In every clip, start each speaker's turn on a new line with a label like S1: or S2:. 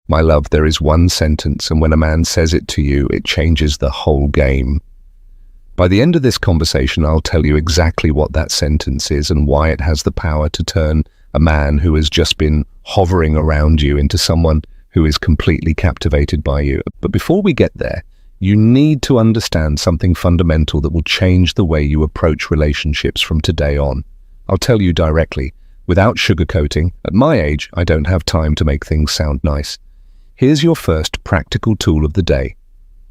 S1: My love, there is one sentence, and when a man says it to you, it changes the whole game. By the end of this conversation, I'll tell you exactly what that sentence is and why it has the power to turn a man who has just been hovering around you into someone who is completely captivated by you. But before we get there, you need to understand something fundamental that will change the way you approach relationships from today on. I'll tell you directly, without sugarcoating. At my age, I don't have time to make things sound nice. Here's your first practical tool of the day.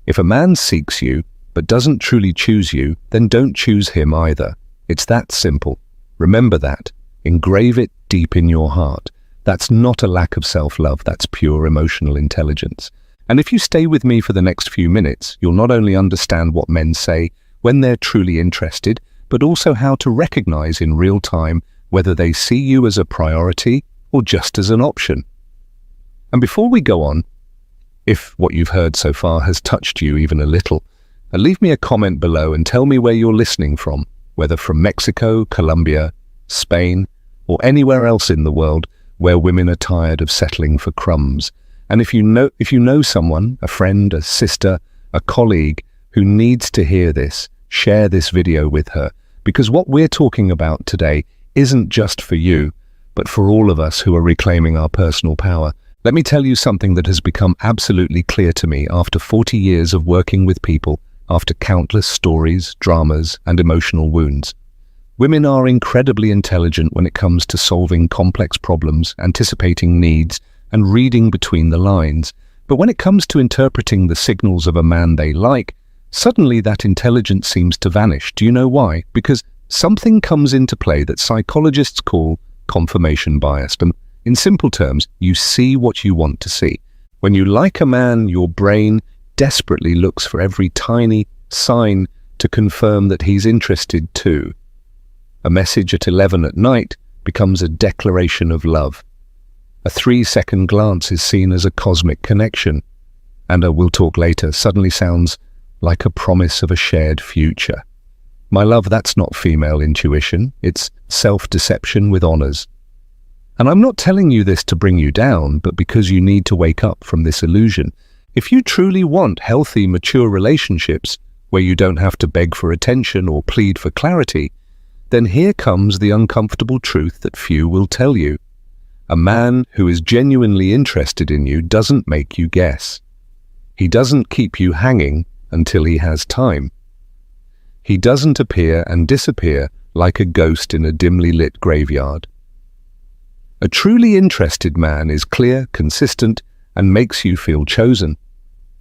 S1: If a man seeks you, but doesn't truly choose you, then don't choose him either. It's that simple. Remember that. Engrave it deep in your heart. That's not a lack of self-love, that's pure emotional intelligence. And if you stay with me for the next few minutes, you'll not only understand what men say when they're truly interested, but also how to recognize in real time whether they see you as a priority or just as an option. And before we go on, if what you've heard so far has touched you even a little, leave me a comment below and tell me where you're listening from, whether from Mexico, Colombia, Spain, or anywhere else in the world where women are tired of settling for crumbs. And if you know someone, a friend, a sister, a colleague who needs to hear this, share this video with her, because what we're talking about today isn't just for you, but for all of us who are reclaiming our personal power. Let me tell you something that has become absolutely clear to me after 40 years of working with people, after countless stories, dramas, and emotional wounds. Women are incredibly intelligent when it comes to solving complex problems, anticipating needs, and reading between the lines. But when it comes to interpreting the signals of a man they like, suddenly that intelligence seems to vanish. Do you know why? Because something comes into play that psychologists call confirmation bias. And in simple terms, you see what you want to see. When you like a man, your brain desperately looks for every tiny sign to confirm that he's interested too. A message at 11 at night becomes a declaration of love. A 3-second glance is seen as a cosmic connection, and a "we'll talk later" suddenly sounds like a promise of a shared future. My love, that's not female intuition, it's self-deception with honors. And I'm not telling you this to bring you down, but because you need to wake up from this illusion. If you truly want healthy, mature relationships, where you don't have to beg for attention or plead for clarity, then here comes the uncomfortable truth that few will tell you. A man who is genuinely interested in you doesn't make you guess. He doesn't keep you hanging until he has time. He doesn't appear and disappear like a ghost in a dimly lit graveyard. A truly interested man is clear, consistent, and makes you feel chosen.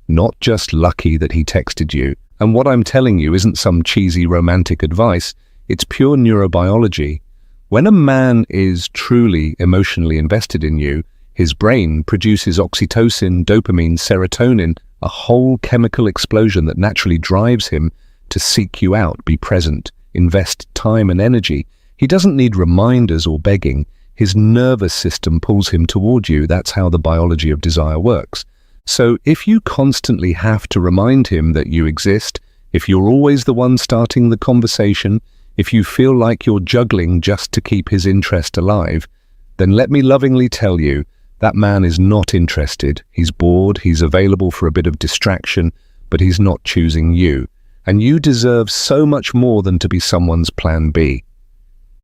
S1: Not just lucky that he texted you. And what I'm telling you isn't some cheesy romantic advice, it's pure neurobiology. When a man is truly emotionally invested in you, his brain produces oxytocin, dopamine, serotonin, a whole chemical explosion that naturally drives him to seek you out, be present, invest time and energy. He doesn't need reminders or begging. His nervous system pulls him toward you. That's how the biology of desire works. So if you constantly have to remind him that you exist, if you're always the one starting the conversation, if you feel like you're juggling just to keep his interest alive, then let me lovingly tell you, that man is not interested. He's bored, he's available for a bit of distraction, but he's not choosing you. And you deserve so much more than to be someone's plan B.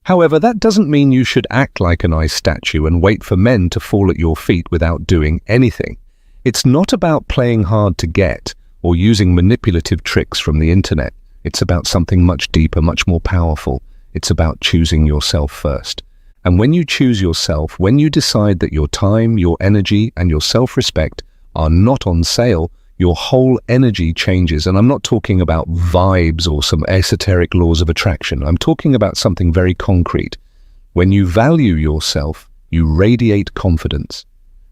S1: However, that doesn't mean you should act like an ice statue and wait for men to fall at your feet without doing anything. It's not about playing hard to get or using manipulative tricks from the internet. It's about something much deeper, much more powerful. It's about choosing yourself first. And when you choose yourself, when you decide that your time, your energy, and your self-respect are not on sale, your whole energy changes. And I'm not talking about vibes or some esoteric laws of attraction. I'm talking about something very concrete. When you value yourself, you radiate confidence.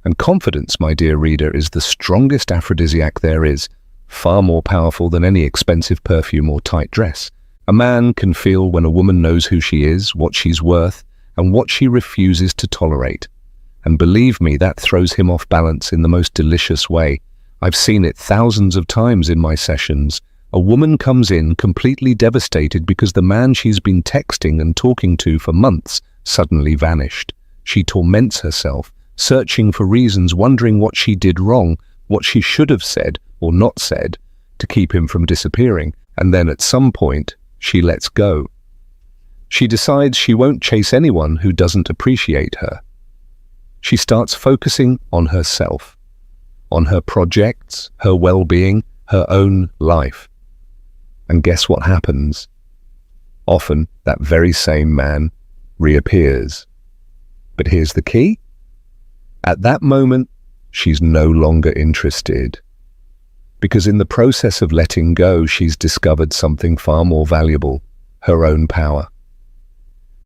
S1: And confidence, my dear reader, is the strongest aphrodisiac there is. Far more powerful than any expensive perfume or tight dress. A man can feel when a woman knows who she is, what she's worth, and what she refuses to tolerate. And believe me, that throws him off balance in the most delicious way. I've seen it thousands of times in my sessions. A woman comes in completely devastated because the man she's been texting and talking to for months suddenly vanished. She torments herself, searching for reasons, wondering what she did wrong, what she should have said or not said to keep him from disappearing. And then at some point, she lets go. She decides she won't chase anyone who doesn't appreciate her. She starts focusing on herself, on her projects, her well-being, her own life. And guess what happens? Often, that very same man reappears. But here's the key. At that moment, she's no longer interested. Because in the process of letting go, she's discovered something far more valuable, her own power.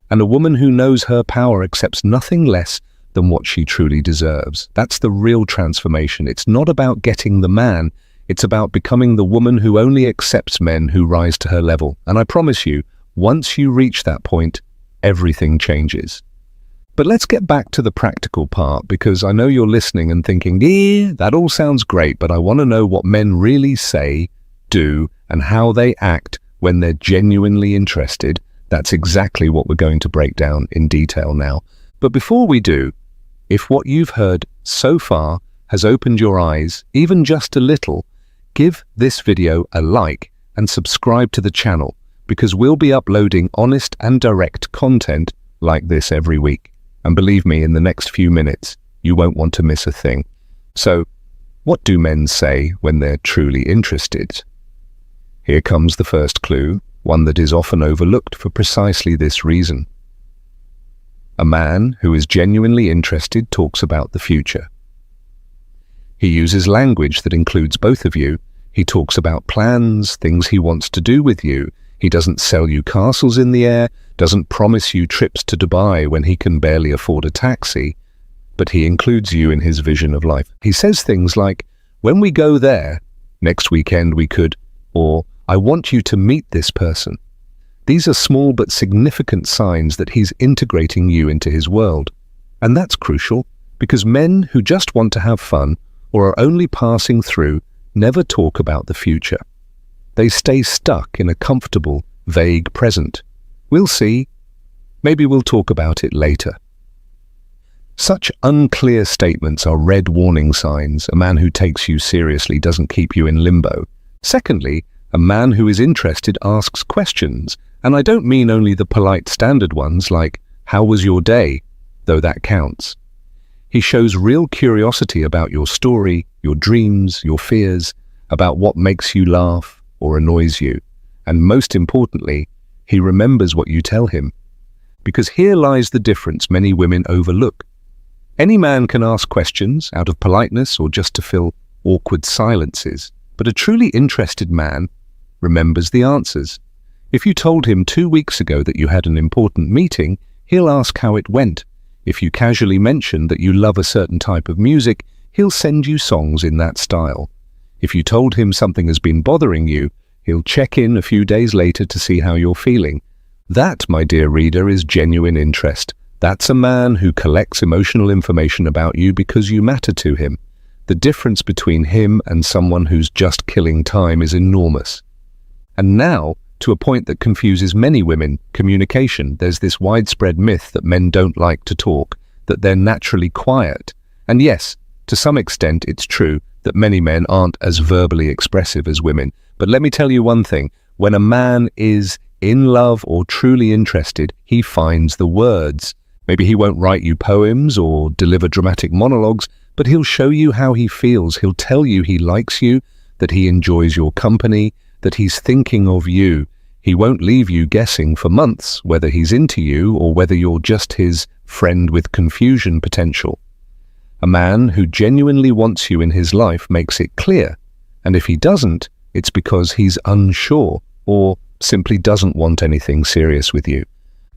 S1: And a woman who knows her power accepts nothing less than what she truly deserves. That's the real transformation. It's not about getting the man. It's about becoming the woman who only accepts men who rise to her level. And I promise you, once you reach that point, everything changes. But let's get back to the practical part, because I know you're listening and thinking, yeah, that all sounds great, but I want to know what men really say, do, and how they act when they're genuinely interested. That's exactly what we're going to break down in detail now. But before we do, if what you've heard so far has opened your eyes, even just a little, give this video a like and subscribe to the channel, because we'll be uploading honest and direct content like this every week. And believe me, in the next few minutes, you won't want to miss a thing. So, what do men say when they're truly interested? Here comes the first clue, one that is often overlooked for precisely this reason. A man who is genuinely interested talks about the future. He uses language that includes both of you. He talks about plans, things he wants to do with you. He doesn't sell you castles in the air, doesn't promise you trips to Dubai when he can barely afford a taxi, but he includes you in his vision of life. He says things like, when we go there, next weekend we could, or I want you to meet this person. These are small but significant signs that he's integrating you into his world. And that's crucial, because men who just want to have fun or are only passing through never talk about the future. They stay stuck in a comfortable, vague present. We'll see. Maybe we'll talk about it later. Such unclear statements are red warning signs. A man who takes you seriously doesn't keep you in limbo. Secondly, a man who is interested asks questions. And I don't mean only the polite standard ones like, how was your day? Though that counts. He shows real curiosity about your story, your dreams, your fears, about what makes you laugh or annoys you. And most importantly, he remembers what you tell him. Because here lies the difference many women overlook. Any man can ask questions out of politeness or just to fill awkward silences, but a truly interested man remembers the answers. If you told him 2 weeks ago that you had an important meeting, he'll ask how it went. If you casually mention that you love a certain type of music, he'll send you songs in that style. If you told him something has been bothering you, he'll check in a few days later to see how you're feeling. That, my dear reader, is genuine interest. That's a man who collects emotional information about you because you matter to him. The difference between him and someone who's just killing time is enormous. And now, to a point that confuses many women, communication. There's this widespread myth that men don't like to talk, that they're naturally quiet. And yes, to some extent it's true that many men aren't as verbally expressive as women. But let me tell you one thing, when a man is in love or truly interested, he finds the words. Maybe he won't write you poems or deliver dramatic monologues, but he'll show you how he feels. He'll tell you he likes you, that he enjoys your company, that he's thinking of you. He won't leave you guessing for months whether he's into you or whether you're just his friend with confusion potential. A man who genuinely wants you in his life makes it clear, and if he doesn't, it's because he's unsure or simply doesn't want anything serious with you.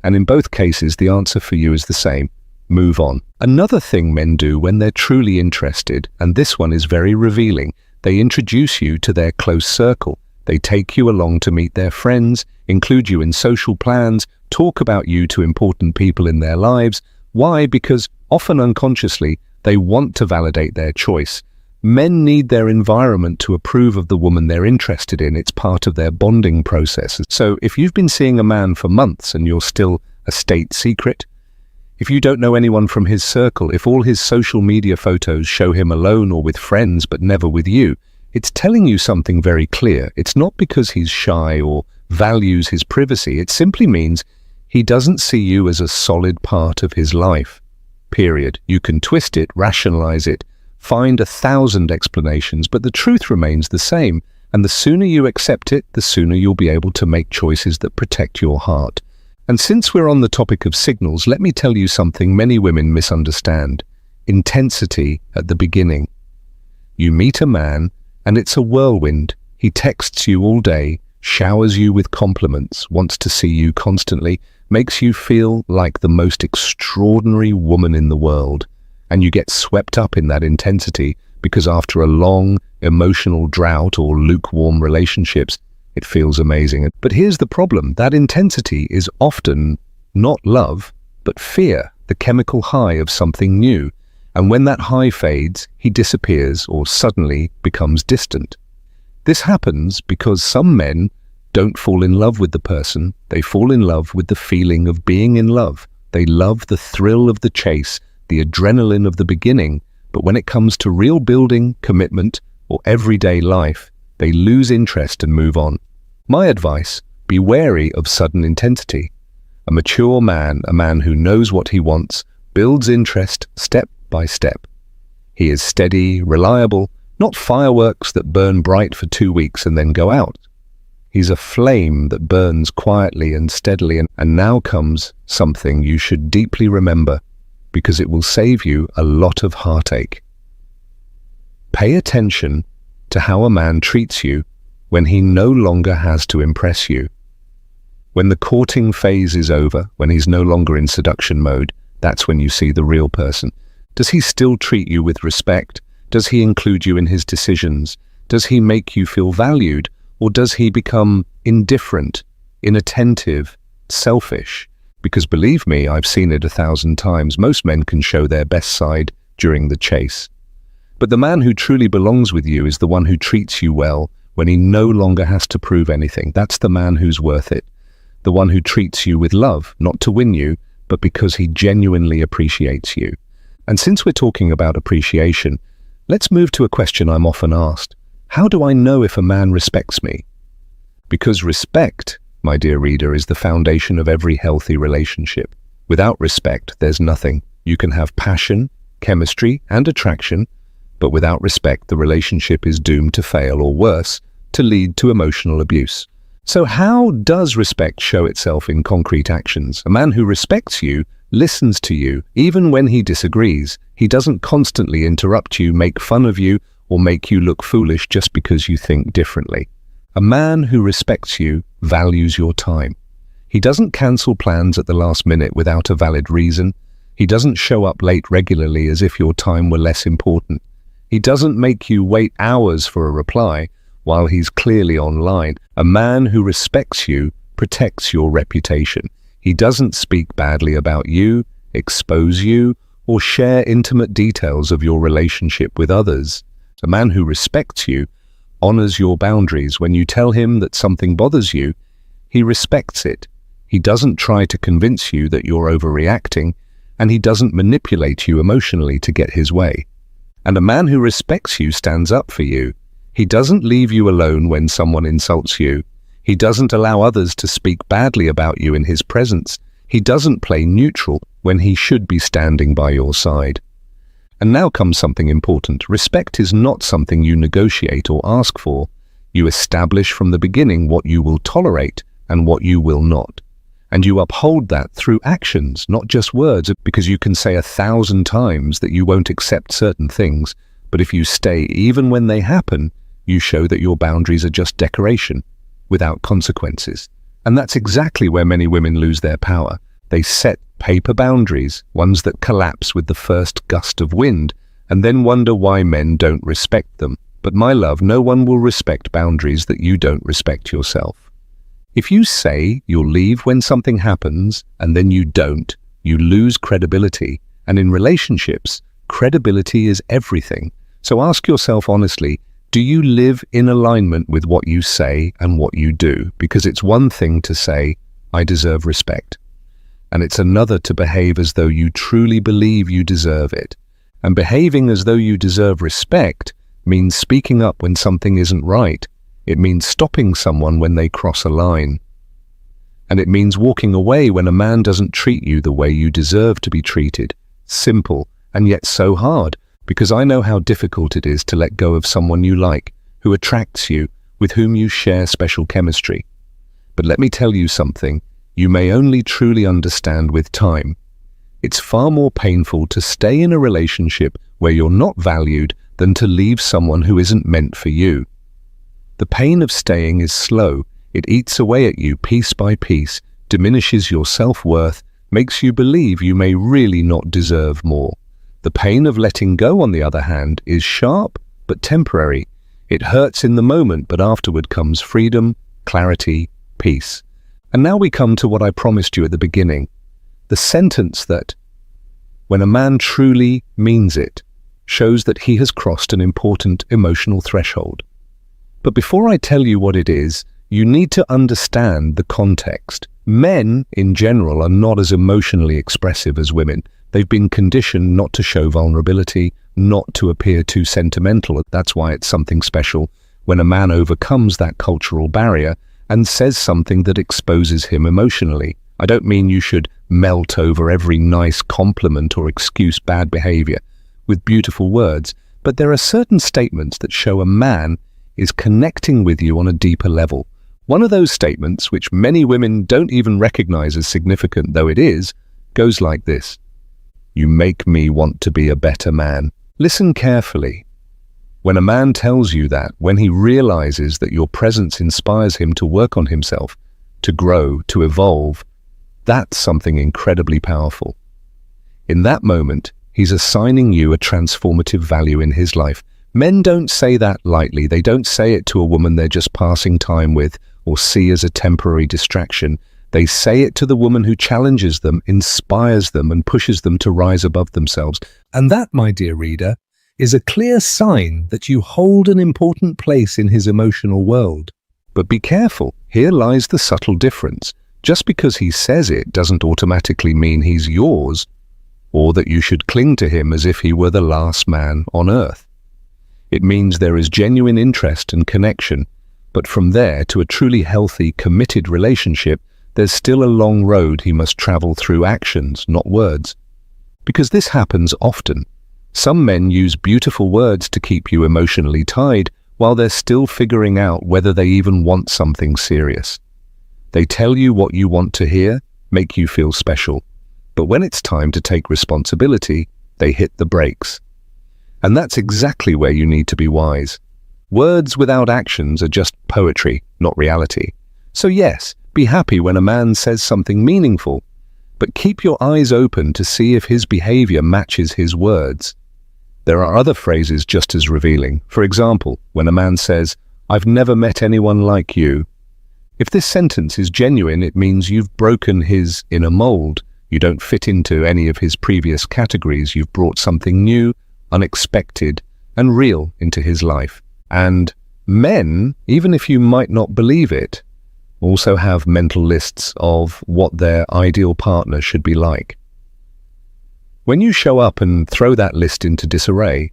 S1: And in both cases, the answer for you is the same. Move on. Another thing men do when they're truly interested, and this one is very revealing, they introduce you to their close circle. They take you along to meet their friends, include you in social plans, talk about you to important people in their lives. Why? Because often unconsciously, they want to validate their choice. Men need their environment to approve of the woman they're interested in. It's part of their bonding process. So if you've been seeing a man for months and you're still a state secret, If you don't know anyone from his circle, if all his social media photos show him alone or with friends but never with you, it's telling you something very clear. It's not because he's shy or values his privacy. It simply means he doesn't see you as a solid part of his life. Period. You can twist it, rationalize it, find 1,000 explanations, but the truth remains the same. And the sooner you accept it, the sooner you'll be able to make choices that protect your heart. And since we're on the topic of signals, let me tell you something many women misunderstand. Intensity at the beginning. You meet a man, and it's a whirlwind. He texts you all day, showers you with compliments, wants to see you constantly, makes you feel like the most extraordinary woman in the world. And you get swept up in that intensity because after a long emotional drought or lukewarm relationships, it feels amazing. But here's the problem. That intensity is often not love, but fear, the chemical high of something new. And when that high fades, he disappears or suddenly becomes distant. This happens because some men don't fall in love with the person. They fall in love with the feeling of being in love. They love the thrill of the chase, the adrenaline of the beginning. But when it comes to real building, commitment, or everyday life, they lose interest and move on. My advice, be wary of sudden intensity. A mature man, a man who knows what he wants, builds interest step by step. He is steady, reliable, not fireworks that burn bright for 2 weeks and then go out. He's a flame that burns quietly and steadily, and now comes something you should deeply remember, because it will save you a lot of heartache. Pay attention to how a man treats you when he no longer has to impress you. When the courting phase is over, when he's no longer in seduction mode, that's when you see the real person. Does he still treat you with respect? Does he include you in his decisions? Does he make you feel valued? Or does he become indifferent, inattentive, selfish? Because believe me, I've seen it 1,000 times. Most men can show their best side during the chase. But the man who truly belongs with you is the one who treats you well when he no longer has to prove anything. That's the man who's worth it. The one who treats you with love, not to win you, but because he genuinely appreciates you. And since we're talking about appreciation, let's move to a question I'm often asked. How do I know if a man respects me? Because respect, my dear reader, is the foundation of every healthy relationship. Without respect, there's nothing. You can have passion, chemistry, and attraction, but without respect, the relationship is doomed to fail, or worse, to lead to emotional abuse. So how does respect show itself in concrete actions? A man who respects you listens to you, even when he disagrees. He doesn't constantly interrupt you, make fun of you, or make you look foolish just because you think differently. A man who respects you values your time. He doesn't cancel plans at the last minute without a valid reason. He doesn't show up late regularly as if your time were less important. He doesn't make you wait hours for a reply while he's clearly online. A man who respects you protects your reputation. He doesn't speak badly about you, expose you, or share intimate details of your relationship with others. A man who respects you honors your boundaries. When you tell him that something bothers you, he respects it. He doesn't try to convince you that you're overreacting, and he doesn't manipulate you emotionally to get his way. And a man who respects you stands up for you. He doesn't leave you alone when someone insults you. He doesn't allow others to speak badly about you in his presence. He doesn't play neutral when he should be standing by your side. And now comes something important. Respect is not something you negotiate or ask for. You establish from the beginning what you will tolerate and what you will not. And you uphold that through actions, not just words, because you can say 1,000 times that you won't accept certain things, but if you stay even when they happen, you show that your boundaries are just decoration, without consequences. And that's exactly where many women lose their power. They set paper boundaries, ones that collapse with the first gust of wind, and then wonder why men don't respect them. But my love, no one will respect boundaries that you don't respect yourself. If you say you'll leave when something happens, and then you don't, you lose credibility. And in relationships, credibility is everything. So ask yourself honestly, do you live in alignment with what you say and what you do? Because it's one thing to say, I deserve respect. and it's another to behave as though you truly believe you deserve it. And behaving as though you deserve respect means speaking up when something isn't right. It means stopping someone when they cross a line. And it means walking away when a man doesn't treat you the way you deserve to be treated. Simple, and yet so hard, because I know how difficult it is to let go of someone you like, who attracts you, with whom you share special chemistry. But let me tell you something, you may only truly understand with time. It's far more painful to stay in a relationship where you're not valued than to leave someone who isn't meant for you. The pain of staying is slow. It eats away at you piece by piece, diminishes your self-worth, makes you believe you may really not deserve more. The pain of letting go, on the other hand, is sharp but temporary. It hurts in the moment, but afterward comes freedom, clarity, peace. And now we come to what I promised you at the beginning. The sentence that, when a man truly means it, shows that he has crossed an important emotional threshold. But before I tell you what it is, you need to understand the context. Men, in general, are not as emotionally expressive as women. They've been conditioned not to show vulnerability, not to appear too sentimental. That's why it's something special when a man overcomes that cultural barrier and says something that exposes him emotionally. I don't mean you should melt over every nice compliment or excuse bad behavior with beautiful words, but there are certain statements that show a man is connecting with you on a deeper level. One of those statements, which many women don't even recognize as significant though it is, goes like this: "You make me want to be a better man." Listen carefully. When a man tells you that, when he realizes that your presence inspires him to work on himself, to grow, to evolve, that's something incredibly powerful. In that moment, he's assigning you a transformative value in his life. Men don't say that lightly. They don't say it to a woman they're just passing time with or see as a temporary distraction. They say it to the woman who challenges them, inspires them, and pushes them to rise above themselves. And that, my dear reader, is a clear sign that you hold an important place in his emotional world. But be careful, here lies the subtle difference. Just because he says it doesn't automatically mean he's yours, or that you should cling to him as if he were the last man on earth. It means there is genuine interest and connection, but from there to a truly healthy, committed relationship, there's still a long road he must travel through actions, not words. Because this happens often. Some men use beautiful words to keep you emotionally tied while they're still figuring out whether they even want something serious. They tell you what you want to hear, make you feel special. But when it's time to take responsibility, they hit the brakes. And that's exactly where you need to be wise. Words without actions are just poetry, not reality. So yes, be happy when a man says something meaningful, but keep your eyes open to see if his behavior matches his words. There are other phrases just as revealing. For example, when a man says, "I've never met anyone like you." If this sentence is genuine, it means you've broken his inner mold. You don't fit into any of his previous categories. You've brought something new, unexpected, and real into his life. And men, even if you might not believe it, also have mental lists of what their ideal partner should be like. When you show up and throw that list into disarray,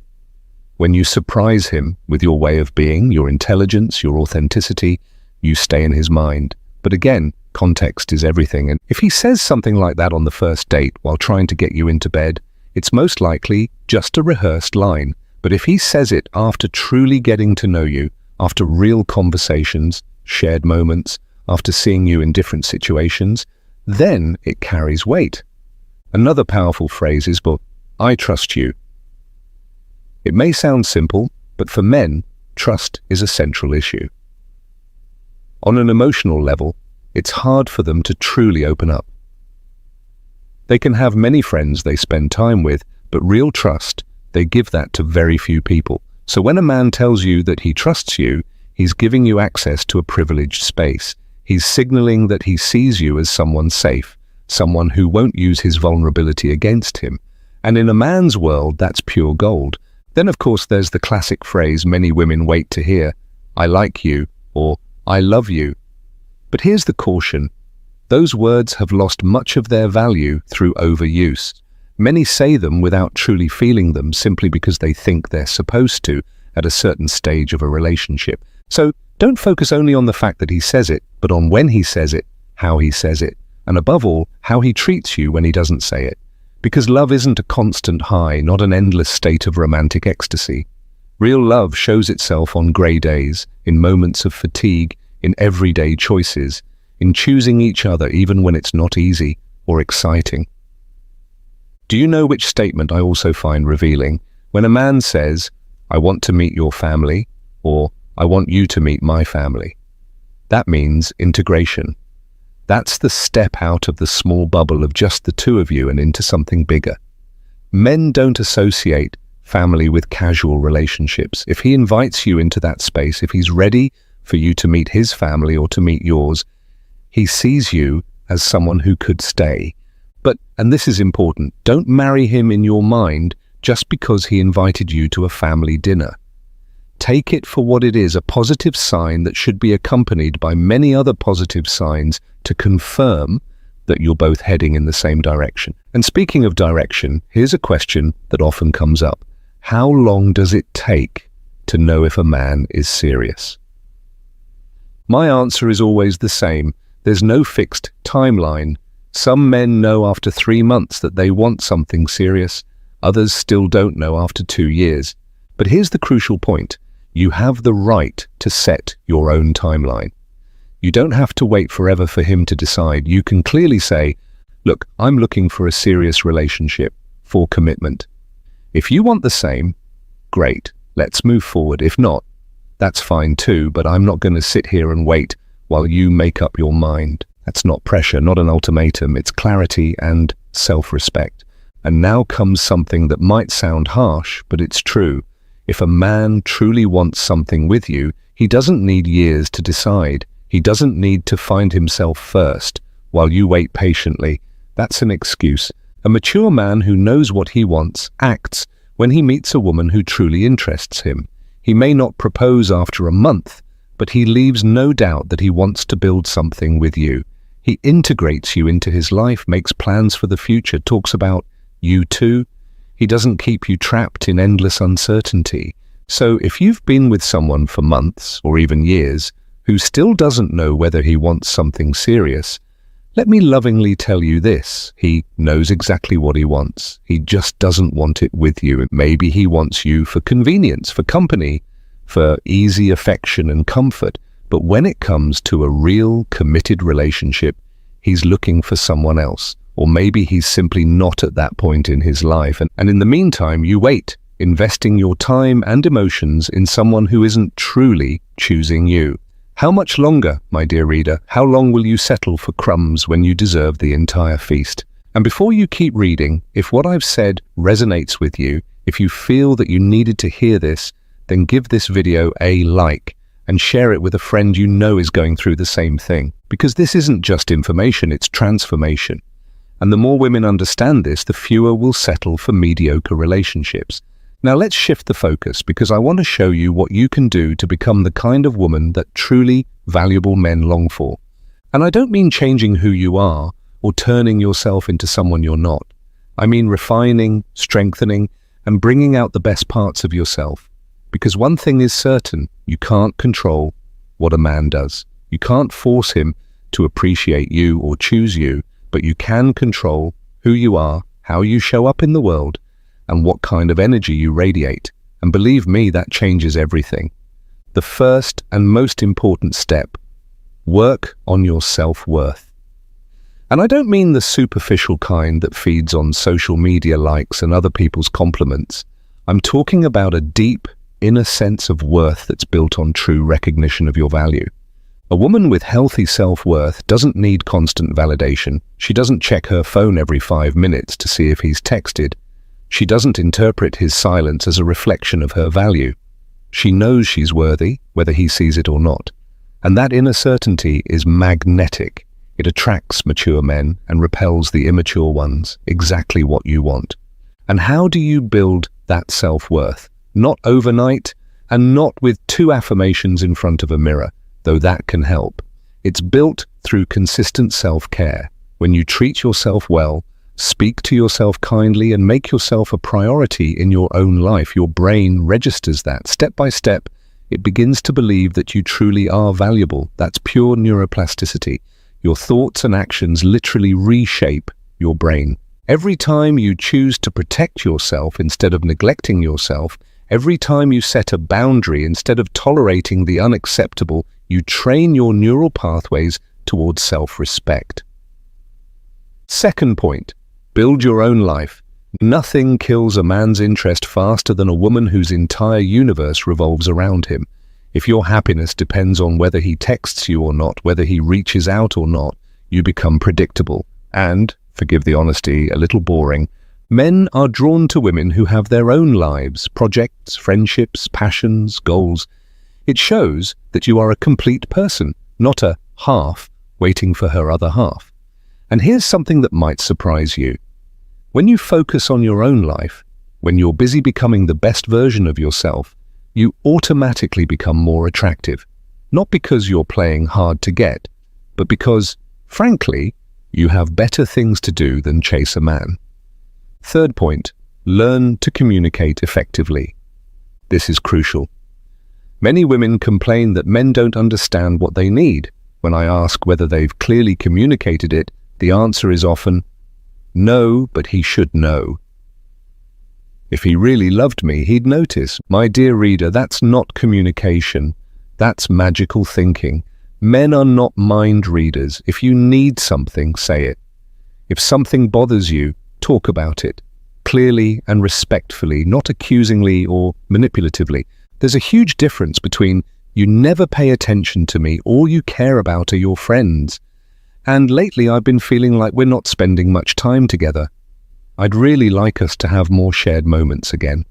S1: when you surprise him with your way of being, your intelligence, your authenticity, you stay in his mind. But again, context is everything. And if he says something like that on the first date while trying to get you into bed, it's most likely just a rehearsed line. But if he says it after truly getting to know you, after real conversations, shared moments, after seeing you in different situations, then it carries weight. Another powerful phrase is, "But I trust you." It may sound simple, but for men, trust is a central issue. On an emotional level, it's hard for them to truly open up. They can have many friends they spend time with, but real trust, they give that to very few people. So when a man tells you that he trusts you, he's giving you access to a privileged space. He's signaling that he sees you as someone safe, someone who won't use his vulnerability against him. And in a man's world, that's pure gold. Then, of course, there's the classic phrase many women wait to hear, "I like you," or "I love you." But here's the caution. Those words have lost much of their value through overuse. Many say them without truly feeling them, simply because they think they're supposed to at a certain stage of a relationship. So don't focus only on the fact that he says it, but on when he says it, how he says it, and above all, how he treats you when he doesn't say it. Because love isn't a constant high, not an endless state of romantic ecstasy. Real love shows itself on grey days, in moments of fatigue, in everyday choices, in choosing each other even when it's not easy or exciting. Do you know which statement I also find revealing? When a man says, "I want to meet your family," or "I want you to meet my family." That means integration. That's the step out of the small bubble of just the two of you and into something bigger. Men don't associate family with casual relationships. If he invites you into that space, if he's ready for you to meet his family or to meet yours, he sees you as someone who could stay. But, and this is important, don't marry him in your mind just because he invited you to a family dinner. Take it for what it is, a positive sign that should be accompanied by many other positive signs to confirm that you're both heading in the same direction. And speaking of direction, here's a question that often comes up. How long does it take to know if a man is serious? My answer is always the same. There's no fixed timeline. Some men know after 3 months that they want something serious. Others still don't know after 2 years. But here's the crucial point. You have the right to set your own timeline. You don't have to wait forever for him to decide. You can clearly say, look, I'm looking for a serious relationship, for commitment. If you want the same, great, let's move forward. If not, that's fine too, but I'm not going to sit here and wait while you make up your mind. That's not pressure, not an ultimatum. It's clarity and self-respect. And now comes something that might sound harsh, but it's true. If a man truly wants something with you, he doesn't need years to decide. He doesn't need to find himself first while you wait patiently. That's an excuse. A mature man who knows what he wants acts when he meets a woman who truly interests him. He may not propose after a month, but he leaves no doubt that he wants to build something with you. He integrates you into his life, makes plans for the future, talks about you too. He doesn't keep you trapped in endless uncertainty. So if you've been with someone for months or even years who still doesn't know whether he wants something serious, let me lovingly tell you this. He knows exactly what he wants. He just doesn't want it with you. Maybe he wants you for convenience, for company, for easy affection and comfort. But when it comes to a real committed relationship, he's looking for someone else. Or maybe he's simply not at that point in his life. And in the meantime, you wait, investing your time and emotions in someone who isn't truly choosing you. How much longer, my dear reader? How long will you settle for crumbs when you deserve the entire feast? And before you keep reading, if what I've said resonates with you, if you feel that you needed to hear this, then give this video a like and share it with a friend you know is going through the same thing. Because this isn't just information, it's transformation. And the more women understand this, the fewer will settle for mediocre relationships. Now let's shift the focus, because I want to show you what you can do to become the kind of woman that truly valuable men long for. And I don't mean changing who you are or turning yourself into someone you're not. I mean refining, strengthening, and bringing out the best parts of yourself. Because one thing is certain, you can't control what a man does. You can't force him to appreciate you or choose you, but you can control who you are, how you show up in the world, and what kind of energy you radiate. And believe me, that changes everything. The first and most important step, work on your self-worth. And I don't mean the superficial kind that feeds on social media likes and other people's compliments. I'm talking about a deep, inner sense of worth that's built on true recognition of your value. A woman with healthy self-worth doesn't need constant validation. She doesn't check her phone every 5 minutes to see if he's texted. She doesn't interpret his silence as a reflection of her value. She knows she's worthy, whether he sees it or not. And that inner certainty is magnetic. It attracts mature men and repels the immature ones, exactly what you want. And how do you build that self-worth? Not overnight, and not with 2 affirmations in front of a mirror, though that can help. It's built through consistent self-care. When you treat yourself well, speak to yourself kindly, and make yourself a priority in your own life, your brain registers that. Step by step, it begins to believe that you truly are valuable. That's pure neuroplasticity. Your thoughts and actions literally reshape your brain. Every time you choose to protect yourself instead of neglecting yourself, every time you set a boundary instead of tolerating the unacceptable, you train your neural pathways towards self-respect. Second point, build your own life. Nothing kills a man's interest faster than a woman whose entire universe revolves around him. If your happiness depends on whether he texts you or not, whether he reaches out or not, you become predictable and, forgive the honesty, a little boring. Men are drawn to women who have their own lives, projects, friendships, passions, goals. It shows that you are a complete person, not a half waiting for her other half. And here's something that might surprise you. When you focus on your own life, when you're busy becoming the best version of yourself, you automatically become more attractive. Not because you're playing hard to get, but because, frankly, you have better things to do than chase a man. Third point, learn to communicate effectively. This is crucial. Many women complain that men don't understand what they need. When I ask whether they've clearly communicated it, the answer is often, no, but he should know. If he really loved me, he'd notice. My dear reader, that's not communication. That's magical thinking. Men are not mind readers. If you need something, say it. If something bothers you, talk about it. Clearly and respectfully, not accusingly or manipulatively. There's a huge difference between you never pay attention to me, all you care about are your friends. And lately I've been feeling like we're not spending much time together. I'd really like us to have more shared moments again.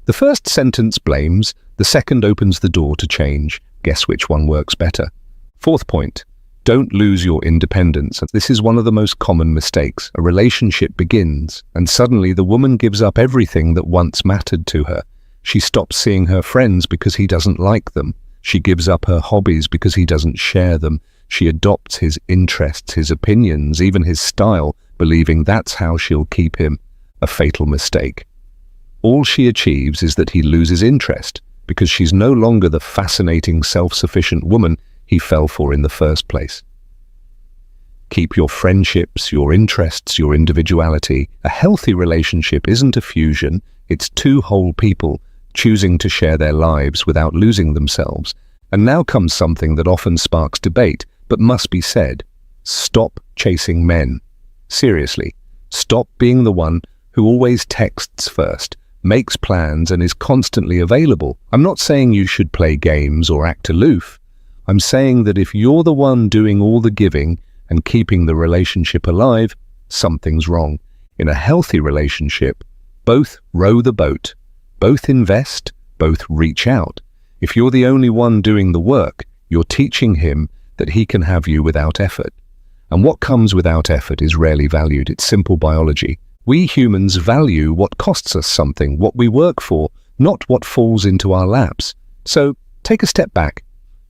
S1: The first sentence blames, the second opens the door to change. Guess which one works better? Fourth point, don't lose your independence. This is one of the most common mistakes. A relationship begins, and suddenly the woman gives up everything that once mattered to her. She stops seeing her friends because he doesn't like them. She gives up her hobbies because he doesn't share them. She adopts his interests, his opinions, even his style, believing that's how she'll keep him. A fatal mistake. All she achieves is that he loses interest, because she's no longer the fascinating, self-sufficient woman he fell for in the first place. Keep your friendships, your interests, your individuality. A healthy relationship isn't a fusion, it's two whole people choosing to share their lives without losing themselves. And now comes something that often sparks debate, but must be said. Stop chasing men. Seriously, stop being the one who always texts first, makes plans and is constantly available. I'm not saying you should play games or act aloof. I'm saying that if you're the one doing all the giving and keeping the relationship alive, something's wrong. In a healthy relationship, both row the boat, both invest, both reach out. If you're the only one doing the work, you're teaching him that he can have you without effort. And what comes without effort is rarely valued. It's simple biology. We humans value what costs us something, what we work for, not what falls into our laps. So take a step back.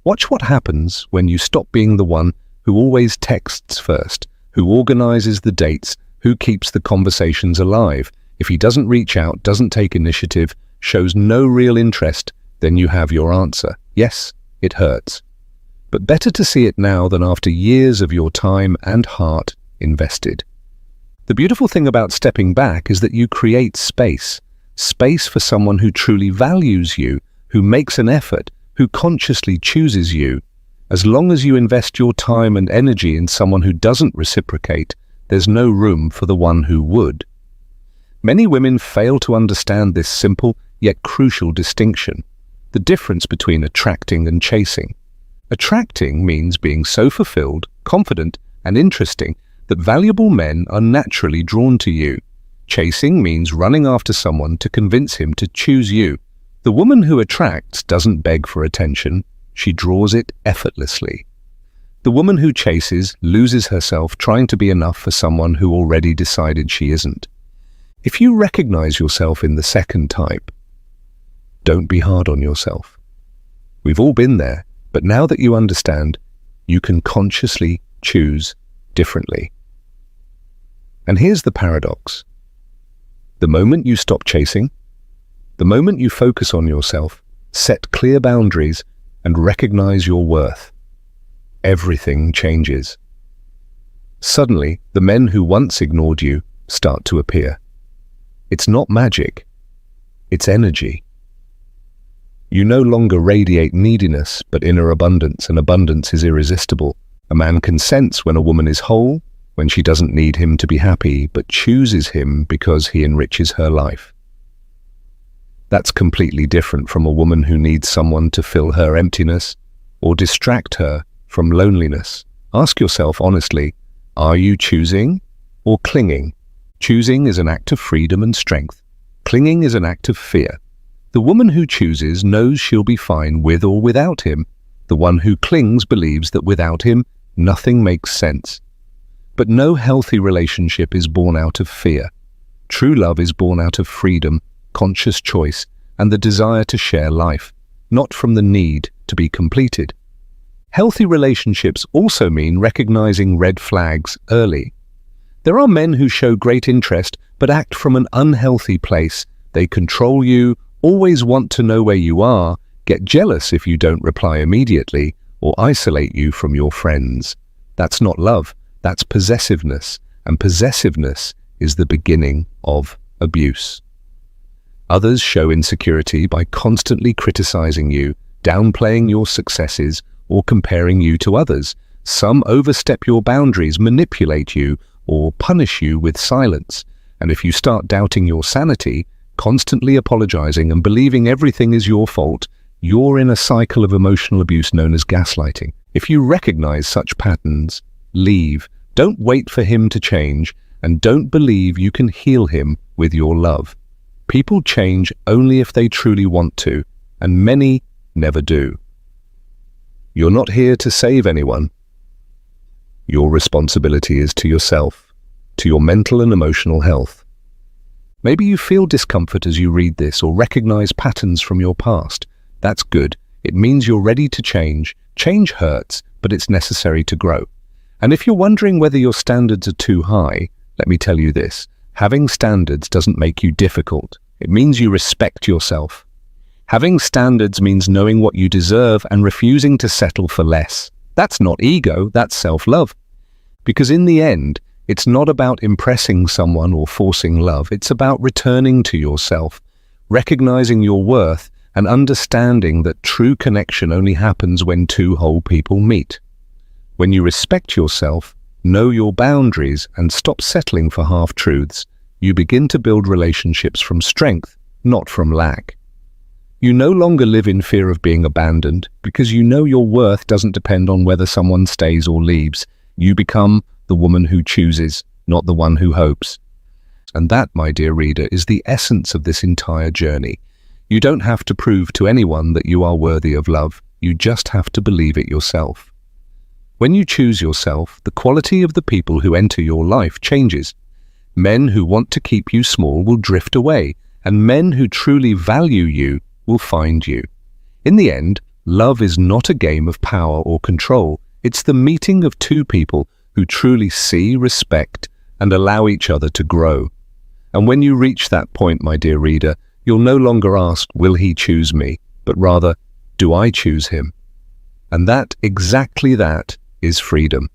S1: Watch what happens when you stop being the one who always texts first, who organizes the dates, who keeps the conversations alive. If he doesn't reach out, doesn't take initiative, shows no real interest, then you have your answer. Yes, it hurts. But better to see it now than after years of your time and heart invested. The beautiful thing about stepping back is that you create space. Space for someone who truly values you, who makes an effort, who consciously chooses you. As long as you invest your time and energy in someone who doesn't reciprocate, there's no room for the one who would. Many women fail to understand this simple yet crucial distinction, the difference between attracting and chasing. Attracting means being so fulfilled, confident, and interesting that valuable men are naturally drawn to you. Chasing means running after someone to convince him to choose you. The woman who attracts doesn't beg for attention, she draws it effortlessly. The woman who chases loses herself trying to be enough for someone who already decided she isn't. If you recognize yourself in the second type, don't be hard on yourself. We've all been there, but now that you understand, you can consciously choose differently. And here's the paradox. The moment you stop chasing, the moment you focus on yourself, set clear boundaries, and recognize your worth, everything changes. Suddenly, the men who once ignored you start to appear. It's not magic, it's energy. You no longer radiate neediness, but inner abundance, and abundance is irresistible. A man can sense when a woman is whole, when she doesn't need him to be happy, but chooses him because he enriches her life. That's completely different from a woman who needs someone to fill her emptiness or distract her from loneliness. Ask yourself honestly, are you choosing or clinging? Choosing is an act of freedom and strength. Clinging is an act of fear. The woman who chooses knows she'll be fine with or without him. The one who clings believes that without him, nothing makes sense. But no healthy relationship is born out of fear. True love is born out of freedom, conscious choice, and the desire to share life, not from the need to be completed. Healthy relationships also mean recognizing red flags early. There are men who show great interest but act from an unhealthy place. They control you, always want to know where you are, get jealous if you don't reply immediately, or isolate you from your friends. That's not love, that's possessiveness, and possessiveness is the beginning of abuse. Others show insecurity by constantly criticizing you, downplaying your successes, or comparing you to others. Some overstep your boundaries, manipulate you, or punish you with silence. And if you start doubting your sanity, constantly apologizing and believing everything is your fault, you're in a cycle of emotional abuse known as gaslighting. If you recognize such patterns, leave. Don't wait for him to change, and don't believe you can heal him with your love. People change only if they truly want to, and many never do. You're not here to save anyone. Your responsibility is to yourself, to your mental and emotional health. Maybe you feel discomfort as you read this or recognize patterns from your past. That's good. It means you're ready to change. Change hurts, but it's necessary to grow. And if you're wondering whether your standards are too high, let me tell you this. Having standards doesn't make you difficult. It means you respect yourself. Having standards means knowing what you deserve and refusing to settle for less. That's not ego, that's self-love. Because in the end, it's not about impressing someone or forcing love. It's about returning to yourself, recognizing your worth, and understanding that true connection only happens when two whole people meet. When you respect yourself, know your boundaries, and stop settling for half-truths, you begin to build relationships from strength, not from lack. You no longer live in fear of being abandoned because you know your worth doesn't depend on whether someone stays or leaves. You become the woman who chooses, not the one who hopes. And that, my dear reader, is the essence of this entire journey. You don't have to prove to anyone that you are worthy of love. You just have to believe it yourself. When you choose yourself, the quality of the people who enter your life changes. Men who want to keep you small will drift away, and men who truly value you will find you. In the end, love is not a game of power or control. It's the meeting of two people who truly see, respect, and allow each other to grow. And when you reach that point, my dear reader, you'll no longer ask, will he choose me? But rather, do I choose him? And exactly that, is freedom.